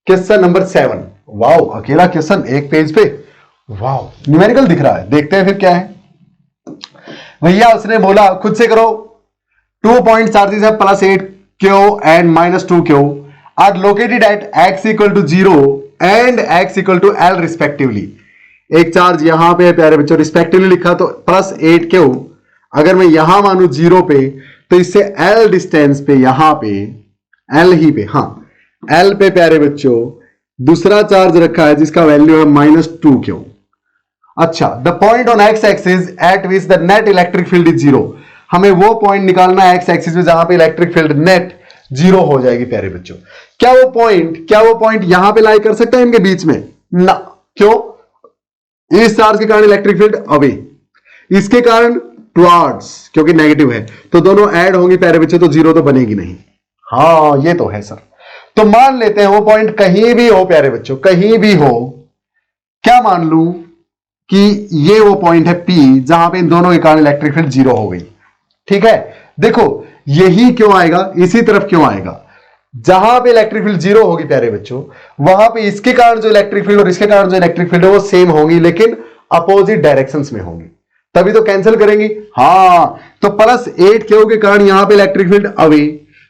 Question number 7। Wow, अकेला question एक page पे, वाओ न्यूमेरिकल दिख रहा है। देखते हैं फिर क्या है भैया। उसने बोला खुद से करो। 2 पॉइंट चार्जेस है +8q and -2q are located at x = 0 and x = L respectively. एक चार्ज यहां पे है प्यारे बच्चों, रिस्पेक्टिवली लिखा तो +8q, अगर मैं यहां मानू 0 पे तो इससे L डिस्टेंस पे, यहां पे L ही पे, हाँ L पे प्यारे बच्चों दूसरा चार्ज रखा है जिसका वैल्यू है -2q। अच्छा, the point on x axis at which the net electric field is 0। हमें वो पॉइंट निकालना है x एक्सिस में जहां पे इलेक्ट्रिक फील्ड नेट 0 हो जाएगी प्यारे बच्चों। क्या वो पॉइंट यहां पे लाई कर सकता है इनके बीच में? ना। क्यों? इस चार्ज के कारण इलेक्ट्रिक फील्ड अवे, इसके कारण टुवर्ड्स, क्योंकि नेगेटिव है तो दोनों ऐड होंगी प्यारे बच्चों, तो 0 तो बनेगी नहीं। हाँ ये तो है सर। तो मान लेते हैं वो पॉइंट कहीं भी हो प्यारे बच्चों, कहीं भी हो। क्या मान लू कि ये वो पॉइंट है P जहां पे इन दोनों के कारण इलेक्ट्रिक फील्ड 0 हो गई। ठीक है, देखो यही क्यों आएगा, इसी तरफ क्यों आएगा, जहां पे इलेक्ट्रिक फील्ड 0 होगी प्यारे बच्चों, वहां पे इसके कारण जो इलेक्ट्रिक फील्ड और इसके कारण जो इलेक्ट्रिक फील्ड है वो सेम होंगी, लेकिन अपोजिट डायरेक्शंस में होंगी, तभी तो कैंसिल करेंगी। हाँ, तो +8q के कारण यहां पे इलेक्ट्रिक फील्ड अवे,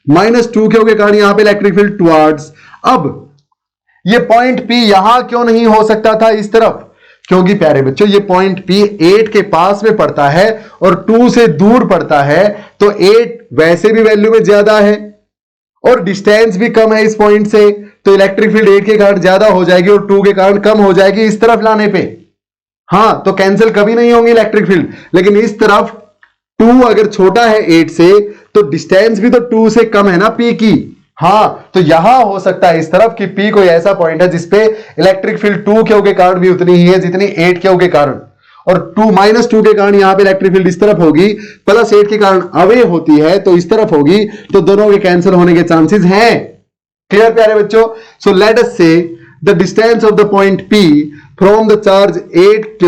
-2q के कारण यहां पे इलेक्ट्रिक फील्ड टुवर्ड्स। अब ये पॉइंट P यहां क्यों नहीं हो सकता था इस तरफ? क्योंकि प्यारे बच्चों ये पॉइंट P 8 के पास में पड़ता है और 2 से दूर पड़ता है, तो 8 वैसे भी वैल्यू में ज्यादा है और डिस्टेंस भी कम है इस पॉइंट से, तो इलेक्ट्रिक फील्ड 8 के कारण ज्यादा हो जाएगी और 2 के कारण कम हो जाएगी इस तरफ लाने पे। हाँ, तो कैंसिल कभी नहीं होंगी इलेक्ट्रिक फील्ड, लेकिन इस तरफ 2 अगर छोटा है 8 से तो डिस्टेंस भी तो 2 से कम है ना P की। हाँ, तो यहां हो सकता है इस तरफ कि P कोई ऐसा पॉइंट है जिसपे इलेक्ट्रिक फील्ड 2q के कारण भी उतनी ही है जितनी 8q के कारण, और -2 के कारण यहां पे इलेक्ट्रिक फील्ड इस तरफ होगी, +8 के कारण अवे होती है तो इस तरफ होगी, तो दोनों के कैंसिल होने के चांसेस हैं। क्लियर प्यारे बच्चों? सो लेट अस से the distance of the point P from the charge 8q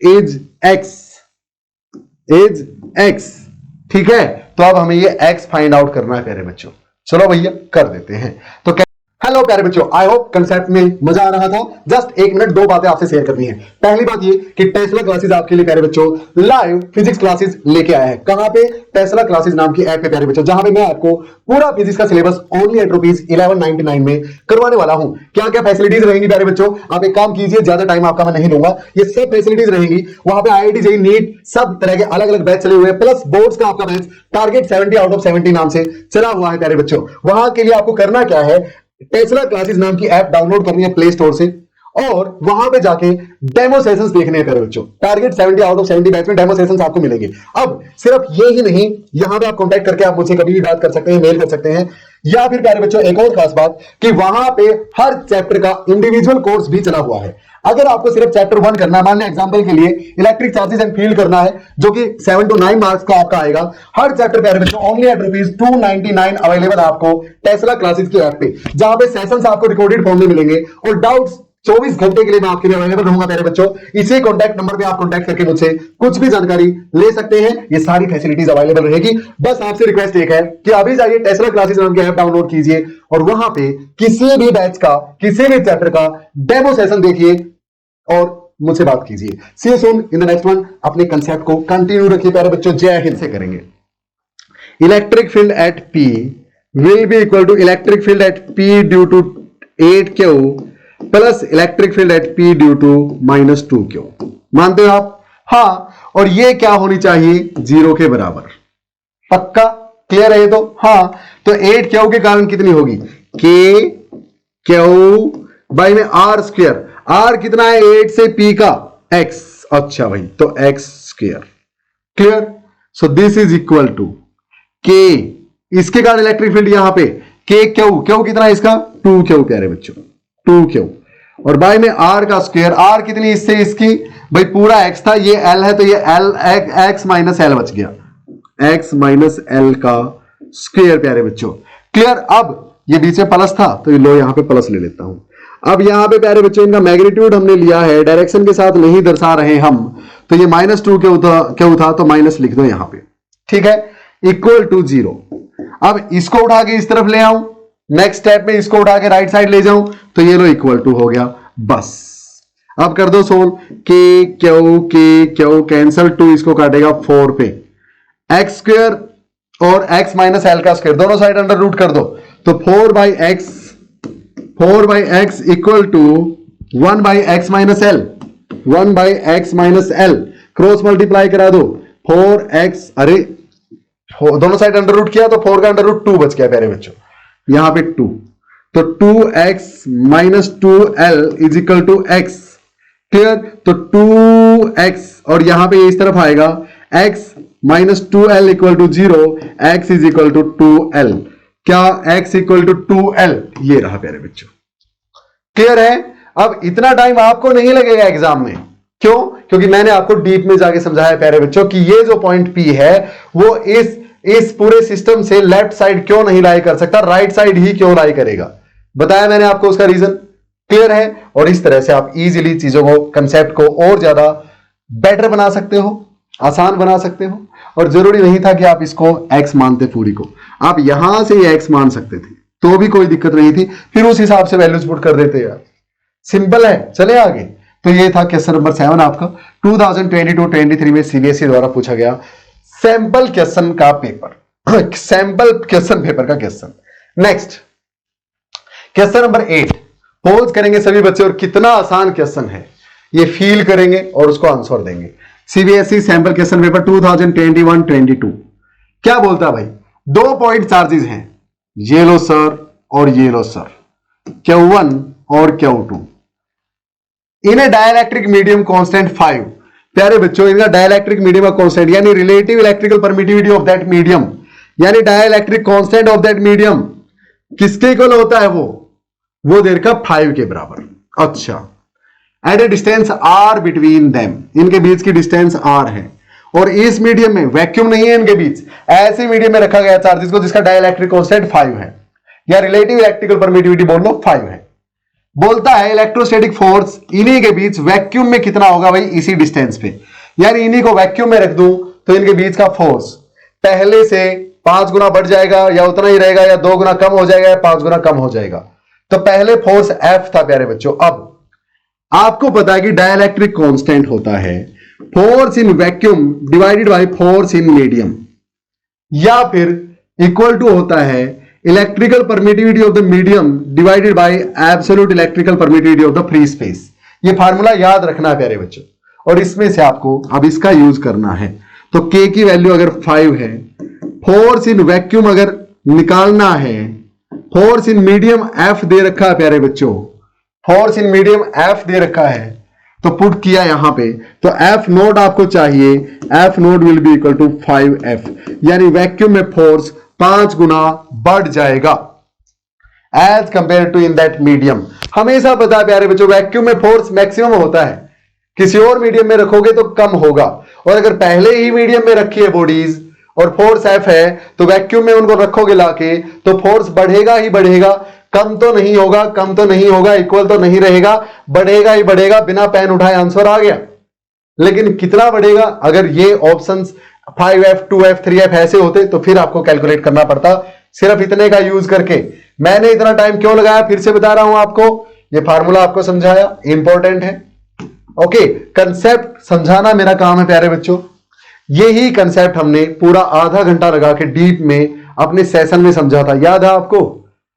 is x। ठीक है, तो अब हमें ये x फाइंड आउट करना है प्यारे बच्चों। चलो भैया कर देते हैं। तो हेलो प्यारे बच्चों, आई होप कंसेप्ट में मजा आ रहा था। जस्ट 1 मिनट 2 बातें आपसे शेयर करनी है। पहली बात ये कि टेस्ला क्लासेस आपके लिए प्यारे बच्चों लाइव फिजिक्स क्लासेस लेके आया है। कहां पे? टेस्ला क्लासेस नाम की ऐप पे प्यारे बच्चों, जहां पे मैं आपको पूरा फिजिक्स का सिलेबस ओनली एट ₹1199 में करवाने वाला हूं। क्या क्या फैसिलिटीज रहेंगी प्यारे बच्चों? आप एक काम कीजिए, ज्यादा टाइम आपका मैं नहीं लूंगा, ये सब फैसिलिटीज रहेंगी। वहां पे IIT JEE नीट सब तरह के अलग अलग बैच चले हुए हैं, प्लस बोर्ड्स का आपका बैच टारगेट 70 आउट ऑफ 70 नाम से चला हुआ है प्यारे बच्चों। वहां के लिए आपको करना क्या है, टेस्ला क्लासेस नाम की ऐप डाउनलोड करनी है प्ले स्टोर से और वहां पे जाके डेमो सेशंस देखने हैं प्यारे बच्चों। टारगेट 70 आउट ऑफ 70 बैच में डेमो सेशंस आपको मिलेंगे। अब सिर्फ ये ही नहीं, यहां पे आप कांटेक्ट करके आप मुझसे कभी भी बात कर सकते हैं, मेल कर सकते हैं, या फिर प्यारे बच्चों एक और खास बात कि वहां पे हर चैप्टर का इंडिविजुअल कोर्स भी चला हुआ है। अगर आपको सिर्फ चैप्टर 1 करना है, मान लें एग्जांपल के लिए इलेक्ट्रिक चार्जेस एंड फील्ड करना है, जो कि 7 to 9 मार्क्स का आपका आएगा, हर चैप्टर प्यारे बच्चों ओनली एट ₹299 अवेलेबल आपको टेस्ला क्लासेस की ऐप पे, जहां पे सेशंस आपको रिकॉर्डेड फॉर्म में मिलेंगे और डाउट्स 24 घंटे के लिए मैं आपके लिए अवेलेबल रहूंगा प्यारे बच्चों। इसी कॉन्टैक्ट नंबर पे आप कॉन्टैक्ट करके मुझसे कुछ भी जानकारी ले सकते हैं। ये सारी फैसिलिटीज अवेलेबल रहेगी। बस आपसे रिक्वेस्ट एक है कि अभी जाइए टेस्ला क्लासेस नाम की ऐप डाउनलोड कीजिए और वहां पे किसी भी बैच का, किसी भी चैप्टर का डेमो सेशन देखिए और मुझसे बात कीजिए। See you soon in the next one. अपने कंसेप्ट को कंटिन्यू रखिए प्यारे बच्चों। जय हिंद से करेंगे। Electric field at P will be equal to electric field at P due to 8q plus electric field at P due to -2q। मानते हो आप? हाँ, और ये क्या होनी चाहिए? 0 के बराबर। पक्का क्लियर है ये तो? हाँ, तो 8q के कारण कितनी होगी? k q बाई में r स्क्वायर। r कितना है? 8 से P का x। अच्छा भाई, तो x square. Clear? So this is equal to k, इसके कारण इलेक्ट्रिक फील्ड यहां पे k q कितना है इसका? 2q प्यारे बच्चों, 2q, और बाय में r का स्क्वायर। r कितनी इससे इसकी? भाई पूरा x था, ये l है तो ये l x माइनस l बच गया, x माइनस l का स्क्वायर प्यारे बच्चों। क्लियर? अब ये बीच में प्लस था तो ये लो यहां पे प्लस ले लेता हूं। अब यहां पे प्यारे बच्चों इनका मैग्नीट्यूड हमने लिया है, डायरेक्शन के साथ नहीं दर्शा रहे हम, तो ये -2q था तो माइनस लिख दो यहां पे। ठीक है, इक्वल टू 0। अब इसको उठा के इस तरफ ले आऊं नेक्स्ट स्टेप में इसको उठा के राइट साइड ले जाऊं तो ये लो इक्वल टू हो गया। बस अब कर दो सोल्व, के क्यू कैंसल, 2 इसको काटेगा 4 पे, एक्स स्क्वायर और एक्स माइनस एल का स्क्वायर दोनों साइड अंडर रूट कर दो तो 4 by x equal to 1 by x minus L, 1 by x minus L, cross multiply करा दो 4x, अरे दोनों साइड अंडर रूट किया तो 4 का अंडर रूट 2 बच गया प्यारे बच्चों, यहां पे 2 तो 2x minus 2l is equal to x, clear. तो 2x और यहां पे ये इस तरफ आएगा x minus 2l equal to 0, x is equal to 2l, क्या x इक्वल टू 2l, ये रहा प्यारे बच्चों, क्लियर है। अब इतना टाइम आपको नहीं लगेगा एग्जाम में, क्यों? क्योंकि मैंने आपको डीप में जाके समझाया प्यारे बच्चों कि ये जो पॉइंट P है वो इस पूरे सिस्टम से लेफ्ट साइड क्यों नहीं लाई कर सकता, राइट साइड ही क्यों लाई करेगा, बताया मैंने आपको उसका रीजन, क्लियर है। और इस तरह से आप इजीली चीजों को, कंसेप्ट को और ज्यादा बेटर बना सकते हो, आसान बना सकते हो। और जरूरी नहीं था कि आप इसको x मानते पूरी को, आप यहां से ये x मान सकते थे तो भी कोई दिक्कत नहीं थी, फिर उस हिसाब से वैल्यूज पुट कर देते यार, सिंपल है। चले आगे, तो ये था क्वेश्चन नंबर 7 आपका 2022-23 में सीबीएसई द्वारा पूछा गया सैंपल क्वेश्चन का पेपर, सैंपल क्वेश्चन पेपर का question. Next question number 8 pose करेंगे सभी बच्चे, और कितना आसान क्वेश्चन है ये फील करेंगे और उसको आंसर देंगे। सीबीएसई सैंपल क्वेश्चन पेपर 2021-22 क्या बोलता है भाई, 2 पॉइंट चार्जेस हैं, ये लो सर और ये लो सर, Q1 और Q2, इन्हें डाइलेक्ट्रिक मीडियम कांस्टेंट 5, प्यारे बच्चों इनका डाइलेक्ट्रिक मीडियम का कांस्टेंट यानी relative electrical permittivity of that medium, यानी dielectric constant of that medium किसके इक्वल होता है, वो दे रखा 5 के बराबर। अच्छा, at a distance r between them, इनके बीच की डिस्टेंस r है, और इस मीडियम में वैक्यूम नहीं है इनके बीच, ऐसे मीडियम में रखा गया चार्जेस को जिसका डाइलेक्ट्रिक कांस्टेंट 5 है, या रिलेटिव इलेक्ट्रिकल परमिटिविटी बोल लो 5 है। बोलता है इलेक्ट्रोस्टैटिक फोर्स इन्हीं के बीच वैक्यूम में कितना होगा भाई, इसी डिस्टेंस पे, यानी इन्हीं को वैक्यूम में रख दूं तो इनके बीच का फोर्स पहले से 5 गुना बढ़ जाएगा, या उतना ही रहेगा, या 2 गुना कम हो जाएगा, या 5 गुना कम हो जाएगा। तो पहले फोर्स F था प्यारे बच्चों। अब आपको पता है कि डाइलेक्ट्रिक कांस्टेंट होता है force in vacuum divided by force in medium, या फिर इक्वल टू होता है electrical permittivity of the medium divided by absolute electrical permittivity of the free space. ये फार्मूला याद रखना है प्यारे बच्चों, और इसमें से आपको अब इसका यूज करना है। तो K की वैल्यू अगर 5 है, फोर्स इन वैक्यूम अगर निकालना है, फोर्स इन मीडियम F दे रखा है प्यारे बच्चों, फोर्स इन मीडियम F दे रखा है, तो पुट किया यहां पे, तो F नोट आपको चाहिए, F naught will be equal to 5F, यानी वैक्यूम में फोर्स 5 गुना बढ़ जाएगा as compare to in that medium. हमेशा पता है प्यारे बच्चों वैक्यूम में फोर्स मैक्सिमम होता है, किसी और मीडियम में रखोगे तो कम होगा, और अगर पहले ही मीडियम में रखी है बॉडीज और फोर्स F है तो वैक्यूम में उनको रखोगे लाके तो फोर्स बढ़ेगा ही बढ़ेगा, कम तो नहीं होगा, कम तो नहीं होगा, इक्वल तो नहीं रहेगा, बढ़ेगा ही बढ़ेगा। बिना पेन उठाए आंसर आ गया, लेकिन कितना बढ़ेगा? अगर ये ऑप्शंस 5F 2F 3F ऐसे होते तो फिर आपको कैलकुलेट करना पड़ता, सिर्फ इतने का यूज करके। मैंने इतना टाइम क्यों लगाया, फिर से बता रहा हूं आपको, ये फार्मूला आपको समझाया, इंपॉर्टेंट है। ओके, कंसेप्ट समझाना मेरा काम है प्यारे बच्चों। यही कंसेप्ट हमने पूरा आधा घंटा लगा के डीप में अपने सेशन में समझा था, याद है आपको?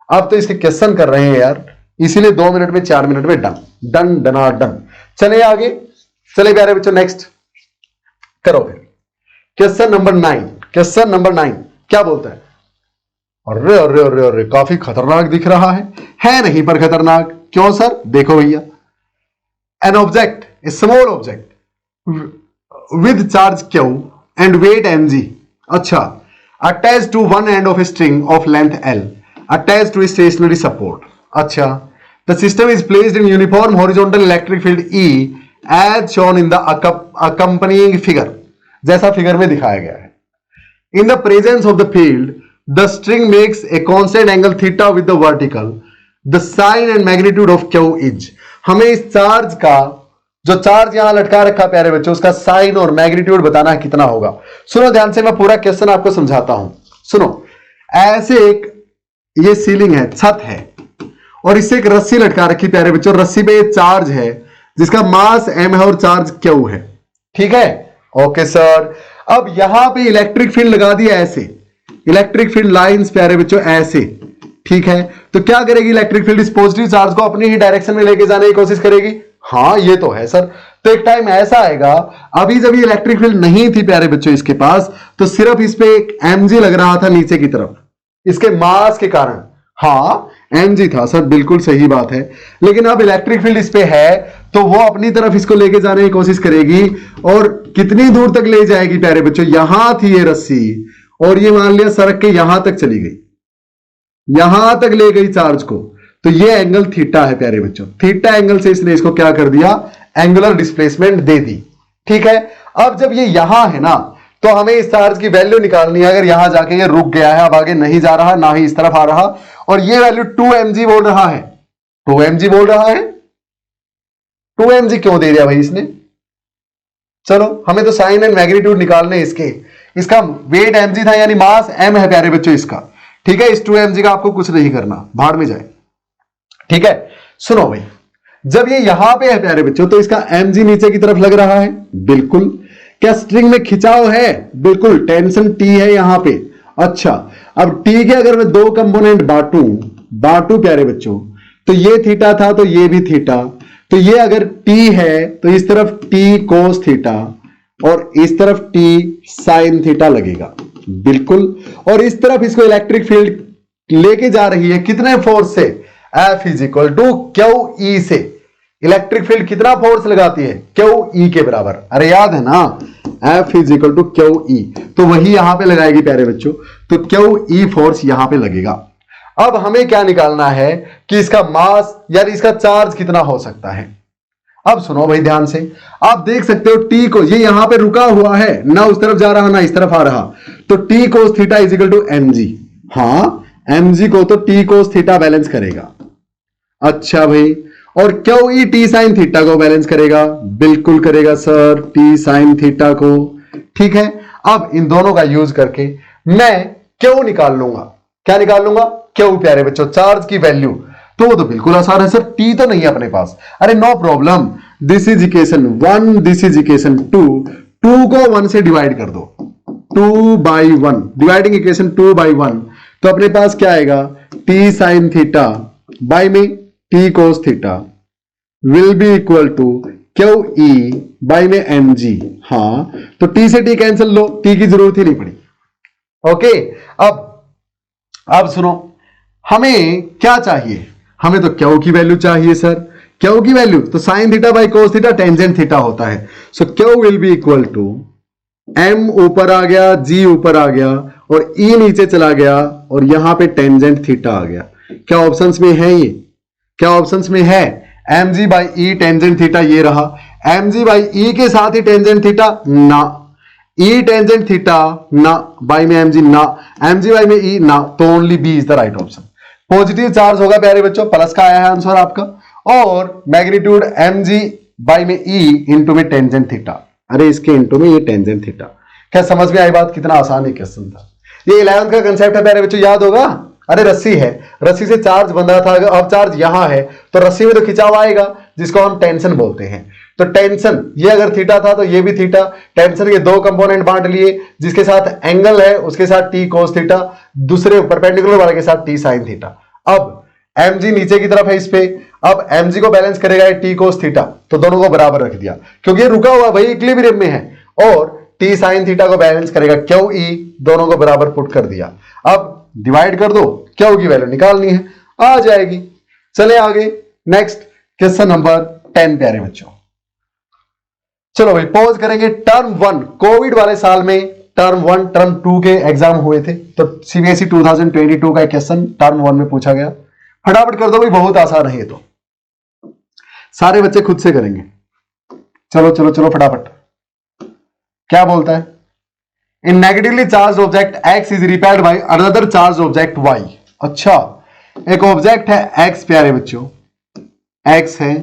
अब तो इसके क्वेश्चन कर रहे हैं यार, इसीलिए 2 मिनट में 4 मिनट में डन डन डना डन। चले आगे, चले प्यारे बच्चों, नेक्स्ट करो फिर। क्वेश्चन नंबर 9, क्वेश्चन नंबर 9 क्या बोलता है? अरे अरे अरे अरे, काफी खतरनाक दिख रहा है नहीं पर खतरनाक क्यों सर? देखो भैया, an object, a small object with charge Q and weight mg, अच्छा, attach to one end of a string of length L attached to a stationary support. अच्छा, the system is placed in uniform horizontal electric field E as shown in the accompanying figure, जैसा figure में दिखाया गया है। In the presence of the field, the string makes a constant angle theta with the vertical. The sign and magnitude of Q is, हमें इस charge का, जो charge यहां लटका रखा प्यारे बच्चों, उसका साइन और मैग्नीट्यूड बताना है कितना होगा। सुनो ध्यान से, मैं पूरा क्वेश्चन आपको समझाता हूं। सुनो, ऐसे एक ये सीलिंग है, छत है, और इससे एक रस्सी लटका रखी प्यारे बच्चों। रस्सी पे चार्ज है जिसका मास m है और चार्ज q है। ठीक है, ओके सर। अब यहां पे इलेक्ट्रिक फील्ड लगा दिया ऐसे, इलेक्ट्रिक फील्ड लाइंस प्यारे बच्चों ऐसे। ठीक है, तो क्या करेगी इलेक्ट्रिक फील्ड? इस पॉजिटिव चार्ज को अपनी ही डायरेक्शन में लेके जाने की कोशिश करेगी। हाँ ये तो है सर। तो एक टाइम ऐसा आएगा, अभी जब ये इलेक्ट्रिक फील्ड नहीं थी प्यारे बच्चों इसके पास, तो सिर्फ इस पे एक mg लग रहा था नीचे की तरफ, इसके मास के कारण। हाँ mg था सर, बिल्कुल सही बात है। लेकिन अब इलेक्ट्रिक फील्ड इस पे है तो वो अपनी तरफ इसको लेके जाने की कोशिश करेगी, और कितनी दूर तक ले जाएगी प्यारे बच्चों? यहां थी ये रस्सी, और ये मान लिया सरक के यहां तक चली गई, यहां तक ले गई चार्ज को, तो ये एंगल थीटा है प्यारे बच्चों। थीटा एंगल से इसने इसको क्या कर दिया? एंगुलर डिस्प्लेसमेंट दे दी। ठीक है, अब जब ये यहां है ना, तो हमें इस चार्ज की वैल्यू निकालनी है। अगर यहां जाके ये रुक गया है, अब आगे नहीं जा रहा, ना ही इस तरफ आ रहा, और ये वैल्यू 2mg बोल रहा है, 2mg बोल रहा है। 2mg क्यों दे दिया भाई इसने? चलो हमें तो साइन एंड मैग्नीट्यूड निकालने इसके। इसका वेट mg था, यानी मास m है प्यारे बच्चों इसका। ठीक है, इस 2mg का आपको कुछ नहीं करना, भाड़ में जाए। ठीक है, सुनो भाई, जब ये यहां पे है प्यारे बच्चों, तो इसका mg नीचे की तरफ लग रहा है, बिल्कुल। क्या स्ट्रिंग में खिंचाव है? बिल्कुल, टेंशन T है यहां पे। अच्छा, अब T के अगर मैं दो कंपोनेंट बांटू प्यारे बच्चों, तो ये थीटा था तो ये भी थीटा, तो ये अगर T है तो इस तरफ T कोस थीटा और इस तरफ T साइन थीटा लगेगा, बिल्कुल। और इस तरफ इसको इलेक्ट्रिक फील्ड लेके जा रही है कितने फोर्स से? F is equal to Q E से। इलेक्ट्रिक फील्ड कितना फोर्स लगाती है? क्यू ई के बराबर। अरे याद है ना, F is equal to Q E, तो वही यहां पे लगाएगी प्यारे बच्चों। तो क्यू ई फोर्स यहां पे लगेगा। अब हमें क्या निकालना है कि इसका मास यानी इसका चार्ज कितना हो सकता है। अब सुनो भाई ध्यान से, आप देख सकते हो T को, ये यहां पे रुका हुआ है, ना उस तरफ जा रहा ना इस तरफ आ रहा, तो T cos theta is equal to mg। हाँ, mg को तो T कोस थीटा बैलेंस करेगा। अच्छा भाई, और Q E T sine theta को बैलेंस करेगा? बिल्कुल करेगा सर, T साइन थीटा को। ठीक है, अब इन दोनों का यूज करके मैं क्यू निकाल लूंगा। क्या निकाल लूंगा? क्यू प्यारे बच्चों, चार्ज की वैल्यू। तो वो तो बिल्कुल आसान है सर, T तो नहीं है अपने पास। अरे no problem, this is equation 1, this is equation 2। 2 को 1 से डिवाइड कर दो, 2/1, डिवाइडिंग इक्वेशन 2/1, तो अपने पास क्या आएगा? T साइन थीटा बाय में T cos theta will be equal to Q E by में mg। हाँ, तो T से T कैंसिल लो, T की जरूरत ही नहीं पड़ी। ओके, अब सुनो, हमें क्या चाहिए? हमें तो क्यू की वैल्यू चाहिए सर। क्यू की वैल्यू तो sine theta by cos theta tangent theta होता है। So q will be equal to m ऊपर आ गया, g ऊपर आ गया, और e नीचे चला गया, और यहां पे टेंजेंट थीटा आ गया। क्या ऑप्शंस में है ये? क्या ऑप्शंस में है? mg by e tangent theta ये रहा, mg बाई e के साथ ही टेंजेंट थीटा ना, e टेंजेंट थीटा ना, बाई में mg ना, mg बाई में e ना, तो only B is the right option. Positive charge होगा प्यारे बच्चों, प्लस का आया है आंसर आपका, और मैग्नीट्यूड mg बाई में e इंटू में टेंजेंट थीटा। अरे इसके इंटू में ये टेंजेंट थीटा। क्या समझ में आई बात? कितना आसान है क्वेश्चन था ये। 11th का कंसेप्ट है प्यारे बच्चों, याद होगा। अरे रस्सी है, रस्सी से चार्ज बंधा था, अब चार्ज यहां है तो रस्सी में तो खिंचाव आएगा, जिसको हम टेंशन बोलते हैं। तो टेंशन, ये अगर थीटा था तो ये भी थीटा। टेंशन के दो कंपोनेंट बांट लिए, जिसके साथ एंगल है उसके साथ T कोस थीटा, दूसरे परपेंडिकुलर वाले के साथ T साइन थीटा। अब mg नीचे की तरफ है इस पे, अब mg को बैलेंस करेगा T कोस थीटा, तो दोनों को बराबर रख दिया क्योंकि ये रुका हुआ भाई इक्विलिब्रियम में है, और T साइन थीटा को बैलेंस करेगा क्यू ई, दोनों को बराबर पुट कर दिया। अब डिवाइड कर दो, क्यू की वैल्यू निकालनी है, आ जाएगी। चले आगे, नेक्स्ट क्वेश्चन नंबर 10 प्यारे बच्चों। चलो भाई पॉज करेंगे। टर्म 1, कोविड वाले साल में टर्म 1 टर्म 2 के एग्जाम हुए थे, तो सीबीएसई 2022 का क्वेश्चन टर्म 1 में पूछा गया। फटाफट कर दो भाई, बहुत आसान है ये तो, सारे बच्चे खुद से करेंगे। चलो चलो चलो फटाफट। क्या बोलता है? An negatively charged object x is repelled by another charged object y। अच्छा, एक ऑब्जेक्ट है x प्यारे बच्चों, x है,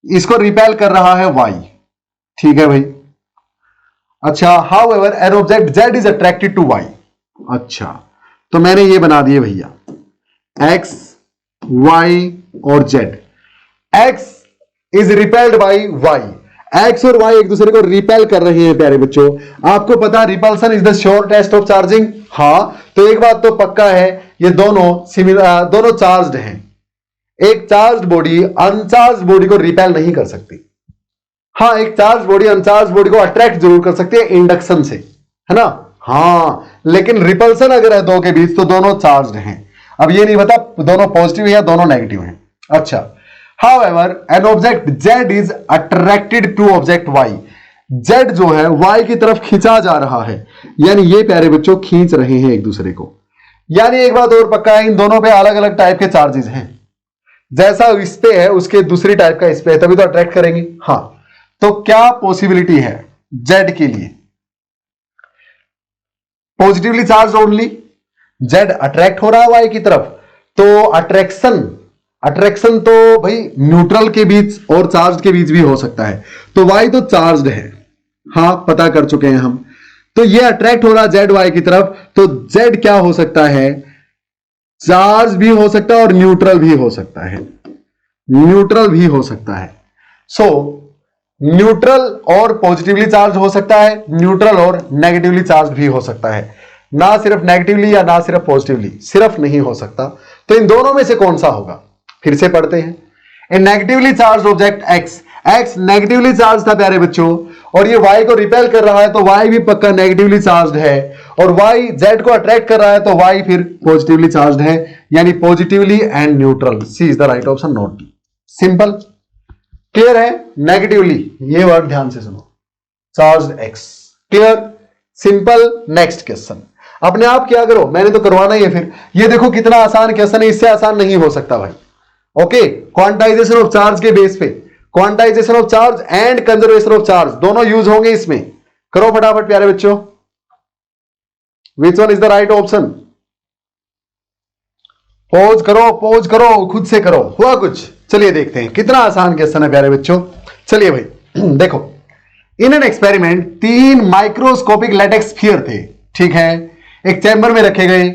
इसको रिपेल कर रहा है y। ठीक है भाई। अच्छा, however an object z is attracted to y। अच्छा, तो मैंने ये बना दिए भैया, एक्स वाई और z. X is repelled by y, x और वाई एक दूसरे को रिपेल कर रहे हैं प्यारे बच्चों। आपको पता repulsion is the sure test of charging. हां, तो एक बात तो पक्का है, ये दोनों चार्ज्ड हैं। एक चार्ज बॉडी अनचार्ज बॉडी को रिपेल नहीं कर सकती। हाँ, एक चार्ज बॉडी अनचार्ज बॉडी को अट्रैक्ट जरूर कर सकती है इंडक्शन से, है ना। हाँ, लेकिन रिपल्सन अगर है दो के बीच तो दोनों चार्ज्ड हैं। अब ये नहीं पता दोनों पॉजिटिव है या दोनों नेगेटिव हैं। अच्छा, however an object z is attracted to object y, z जो है वाई की तरफ खींचा जा रहा है, यानी ये प्यारे बच्चों खींच रहे हैं एक दूसरे को। यानी एक बात और पक्का है, इन दोनों पे अलग अलग टाइप के चार्जेस हैं। जैसा इस पे है उसके दूसरी टाइप का इस पे है, तभी तो अट्रैक्ट करेंगे। हाँ, तो क्या पॉसिबिलिटी है जेड के लिए? Positively charge only, Z attract हो रहा है वाई की तरफ, तो अट्रैक्शन तो भाई न्यूट्रल के बीच और चार्ज के बीच भी हो सकता है। तो वाई तो चार्ज्ड है, हाँ पता कर चुके हैं हम। तो ये अट्रैक्ट हो रहा है जेड वाई की तरफ, तो जेड क्या हो सकता है? चार्ज भी हो सकता है और न्यूट्रल भी हो सकता है, न्यूट्रल भी हो सकता है। सो न्यूट्रल और पॉजिटिवली चार्ज हो सकता है, न्यूट्रल और नेगेटिवली चार्ज भी हो सकता है। ना सिर्फ नेगेटिवली या ना सिर्फ पॉजिटिवली, सिर्फ नहीं हो सकता। तो इन दोनों में से कौन सा होगा? फिर से पढ़ते हैं। A negatively charged object x, x negatively charged था प्यारे बच्चों, और ये वाई को रिपेल कर रहा है, तो वाई भी पक्का नेगेटिवली चार्ज है। और वाई जेड को अट्रैक्ट कर रहा है, तो वाई फिर पॉजिटिवली चार्ज है, यानी positively and neutral. C is the right option, not D. Simple, clear है? नेगेटिवली, ये वर्ड ध्यान से सुनो, charge x. Clear, simple. Next question अपने आप क्या करो, मैंने तो करवाना ही है। फिर ये देखो कितना आसान क्वेश्चन है, इससे आसान नहीं हो सकता भाई। ओके, क्वांटाइजेशन ऑफ चार्ज के बेस पे, quantization of charge and conservation of charge दोनों यूज होंगे इसमें। करो फटाफट प्यारे बच्चों, which one is the right option? Pose करो, खुद से करो। हुआ कुछ? चलिए देखते हैं कितना आसान क्वेश्चन है प्यारे बच्चों। चलिए भाई देखो, in an experiment 3 microscopic latex sphere थे, ठीक है, एक चैम्बर में रखे गए,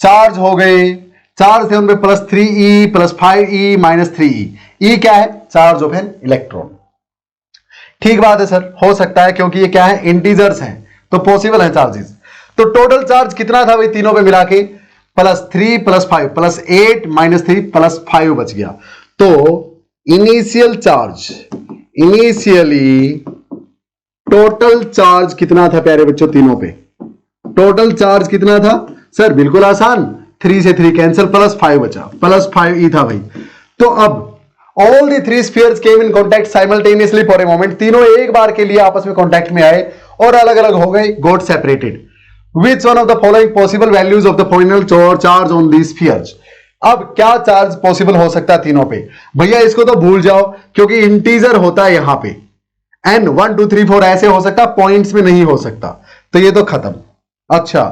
चार्ज हो गए, चार्ज थे उनमें +3e +5e -3e। e क्या है? Charge of an electron. ठीक बात है सर, हो सकता है क्योंकि ये क्या है? इंटीजर्स हैं, तो पॉसिबल है चार्जेस। तो टोटल चार्ज कितना था भाई तीनों पे मिला के? +3 +5 +8 -3 +5 बच गया। तो initial charge, initially total charge कितना था प्यारे बच्चों तीनों पे? टोटल चार्ज कितना था सर? बिल्कुल आसान, 3 से 3 कैंसिल, +5 बचा, +5e था भाई। तो अब all the 3 spheres came in contact simultaneously for a moment, तीनों एक बार के लिए आपस में कॉन्टैक्ट में आए और अलग अलग हो गए, got separated. Which one of the following possible values of the final charge on these spheres? अब क्या चार्ज पॉसिबल हो सकता है तीनों पे? भैया इसको तो भूल जाओ क्योंकि इंटीजर होता है यहां पे, n 1 2 3 4 ऐसे हो सकता, पॉइंट्स में नहीं हो सकता, तो ये तो खत्म। अच्छा,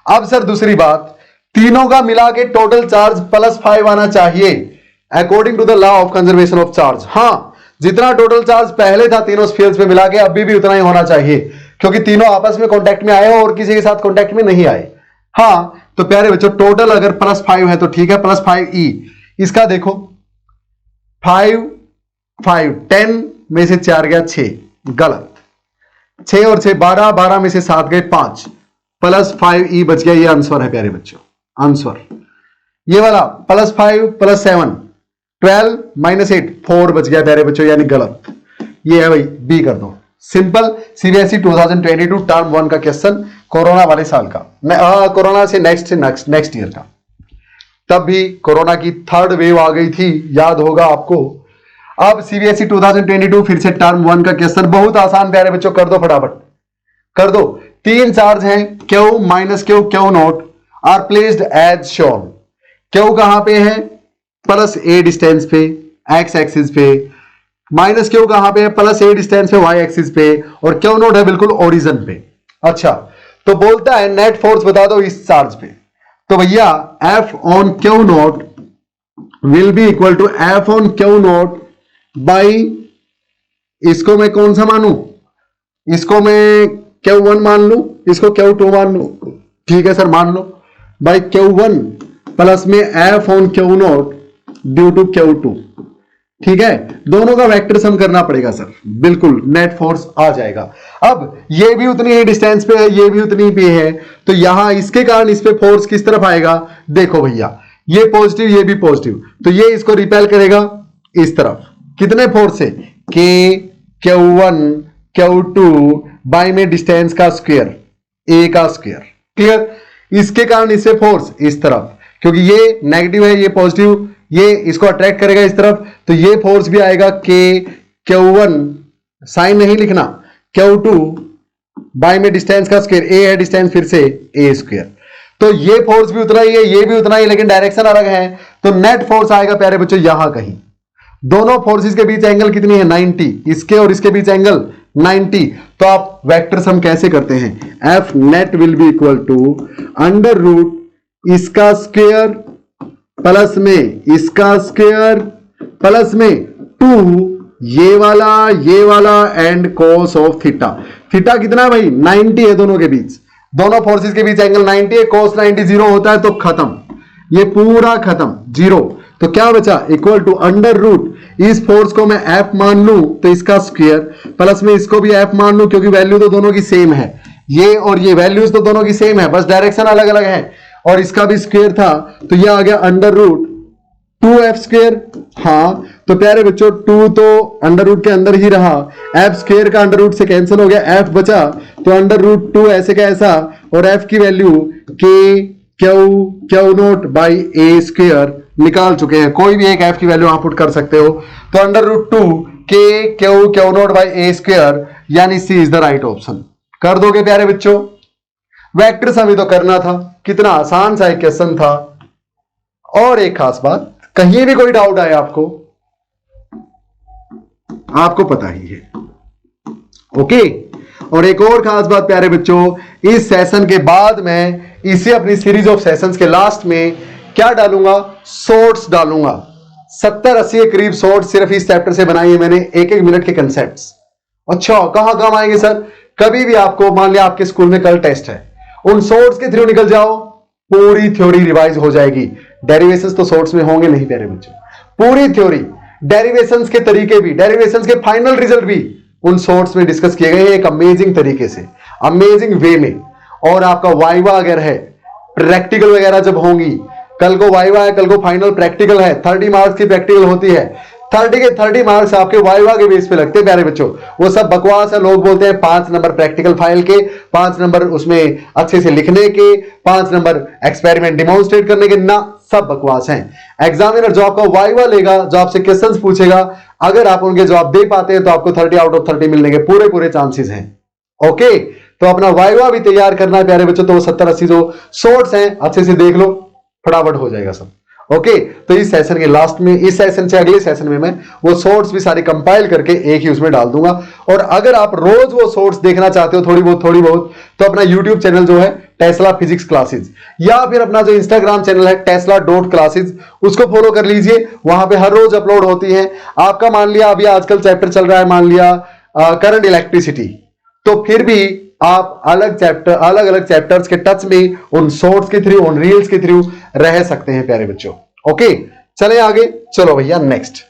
अब सर दूसरी बात, तीनों का मिला के टोटल चार्ज +5 आना चाहिए according to the law of conservation of charge. हां, जितना टोटल चार्ज पहले था तीनों स्फीयर्स पे मिला के अभी भी उतना ही होना चाहिए, क्योंकि तीनों आपस में कांटेक्ट में आए और किसी के साथ कांटेक्ट में नहीं आए। हां, तो प्यारे बच्चों टोटल अगर +5 है तो ठीक है, +5e। इसका देखो 5 5 10 में से 4 गया 6, गलत। 6 और 6 12, 12 में से 7 गए 5, +5e बच गया। ये आंसर है प्यारे बच्चों, आंसर ये वाला। +5 +7 12 -8 4 बच गया प्यारे बच्चों, यानी गलत। ये है भाई, बी कर दो। सिंपल, सीबीएसई 2022 टर्म 1 का क्वेश्चन, कोरोना वाले साल का, कोरोना से नेक्स्ट ईयर का। तब भी कोरोना की 3rd वेव आ गई थी, याद होगा आपको। अब सीबीएसई 2022 फिर से टर्म 1 का क्वेश्चन, बहुत आसान प्यारे बच्चों, कर दो फटाफट, कर दो। 3 चार्ज हैं, Q -Q Q naught are placed as shown. Q कहां पे है? +a डिस्टेंस पे, x एक्सिस पे, -Q कहां पे है? +a डिस्टेंस पे, y एक्सिस पे, और Q नोट है बिल्कुल ओरिजिन पे। अच्छा, तो बोलता है नेट फोर्स बता दो इस चार्ज पे। तो भैया F on Q naught will be equal to F on Q naught by, इसको मैं कौन सा मानू? इसको मैं Q1 मान लू, इसको Q2 मान लू, ठीक है सर मान लो, बाई Q1 प्लस में F on Q naught due to Q2। ठीक है, दोनों का वेक्टर सम करना पड़ेगा सर, बिल्कुल नेट फोर्स आ जाएगा। अब ये भी उतनी ही डिस्टेंस पे है, ये भी उतनी पे है, तो यहां इसके कारण इस पे फोर्स किस तरफ आएगा, देखो भैया ये पॉजिटिव ये भी पॉजिटिव, तो ये इसको रिपेल करेगा इस तरफ, कितने फोर्स से, K Q1 Q2 बाई में डिस्टेंस का स्क्वायर A का स्क्वायर, क्लियर। इसके कारण इससे फोर्स इस तरफ, क्योंकि ये नेगेटिव है ये पॉजिटिव, ये इसको अट्रैक्ट करेगा इस तरफ, तो ये फोर्स भी आएगा K Q1 साइन नहीं लिखना, Q2 बाई में डिस्टेंस का स्क्वायर, A है डिस्टेंस फिर से A स्क्वायर, तो ये फोर्स भी उतना ही है ये भी उतना ही, लेकिन डायरेक्शन अलग है, तो नेट फोर्स आएगा प्यारे बच्चों यहां कहीं। दोनों फोर्सेस के बीच एंगल कितनी है 90, इसके और इसके बीच एंगल 90, तो आप वेक्टर सम कैसे करते हैं, F net will be equal to under root इसका स्क्वायर प्लस में इसका स्क्वायर प्लस में 2 ये वाला and cos of theta. Theta कितना है भाई 90 है दोनों के बीच, दोनों फोर्सेस के बीच एंगल 90 है, cos 90 0 होता है तो खत्म, ये पूरा खत्म जीरो, तो क्या बचा इक्वल टू अंडर रूट इस फोर्स को मैं F मान लूं तो इसका स्क्वायर प्लस में इसको भी F मान लूं, क्योंकि वैल्यू तो दोनों की सेम है, ये और ये वैल्यूज तो दोनों की सेम है, बस डायरेक्शन अलग अलग है, और इसका भी स्क्वायर था तो ये आ गया अंडर रूट 2F स्क्वायर। हाँ तो प्यारे बच्चों 2 तो अंडर रूट के अंदर ही रहा, F स्क्वायर का अंडर रूट से कैंसिल हो गया, F बचा, तो अंडर रूट 2 ऐसे का ऐसा, और F की value Q naught by A square निकाल चुके हैं, कोई भी एक F की वैल्यू आप पुट कर सकते हो, तो under root 2 Q naught by A square, यानी C is the right option. कर दोगे प्यारे बच्चों, वेक्टर सम ही तो करना था, कितना आसान सा एक क्वेश्चन था। और एक खास बात, कहीं भी कोई डाउट आए आपको पता ही है, ओके। और एक और खास बात प्यारे बच्चों, इस सेशन के बाद मैं इसे अपनी सीरीज ऑफ सेशंस के लास्ट में क्या डालूंगा, शॉर्ट्स डालूंगा, 70-80 के करीब शॉर्ट्स सिर्फ इस चैप्टर से बनाई है मैंने, 1-1 मिनट के कंसेप्ट्स। अच्छा कहां काम आएंगे सर, कभी भी आपको मान लिया आपके स्कूल में कल टेस्ट है, उन शॉर्ट्स के थ्रू निकल जाओ, पूरी थ्योरी रिवाइज हो जाएगी। डेरिवेशंस तो शॉर्ट्स में होंगे नहीं प्यारे बच्चों, पूरी थ्योरी, डेरिवेशंस के तरीके भी, डेरिवेशंस के फाइनल रिजल्ट भी उन शॉर्ट्स में डिस्कस किए गए हैं एक अमेजिंग तरीके से, अमेजिंग वे में। और आपका वाइवा अगर है, प्रैक्टिकल वगैरह जब होंगी, कल को वाइवा है, कल को फाइनल प्रैक्टिकल है, 30 मार्क्स की प्रैक्टिकल होती है, 30 के 30 मार्क्स आपके वाइवा के बेस पे लगते हैं प्यारे बच्चों। वो सब बकवास है, लोग बोलते हैं 5 नंबर प्रैक्टिकल फाइल के, 5 नंबर उसमें अच्छे से लिखने के, 5 नंबर एक्सपेरिमेंट डिमॉन्स्ट्रेट करने के, ना सब बकवास हैं। एग्जामिनर जो आपका वाइवा लेगा, जो आपसे क्वेश्चंस पूछेगा, अगर आप उनके जवाब दे पाते हैं तो आपको 30 आउट ऑफ 30 मिलने के पूरे चांसेस हैं, ओके। तो अपना वाइवा भी तैयार करना है प्यारे बच्चों, तो 70-80 जो शॉर्ट्स हैं अच्छे से देख लो, फटाफट हो जाएगा सब, ओके। तो इस सेशन के लास्ट में, इस सेशन से अगले सेशन में मैं वो शॉर्ट्स भी सारी कंपाइल करके एक ही उसमें डाल दूंगा। और अगर आप रोज वो शॉर्ट्स देखना चाहते हो थोड़ी बहुत, तो अपना यूट्यूब चैनल जो है टेस्ला फिजिक्स क्लासेस, या फिर अपना जो इंस्टाग्राम चैनल है tesla.classes, उसको फॉलो कर लीजिए, वहां पे हर रोज अपलोड होती है। आपका मान लिया अभी आजकल चैप्टर चल रहा है, मान लिया करंट इलेक्ट्रिसिटी, तो फिर भी आप अलग अलग चैप्टर्स के टच में उन शॉर्ट्स के थ्रू, उन रील्स के थ्रू रह सकते हैं प्यारे बच्चों, ओके। चले आगे, चलो भैया नेक्स्ट।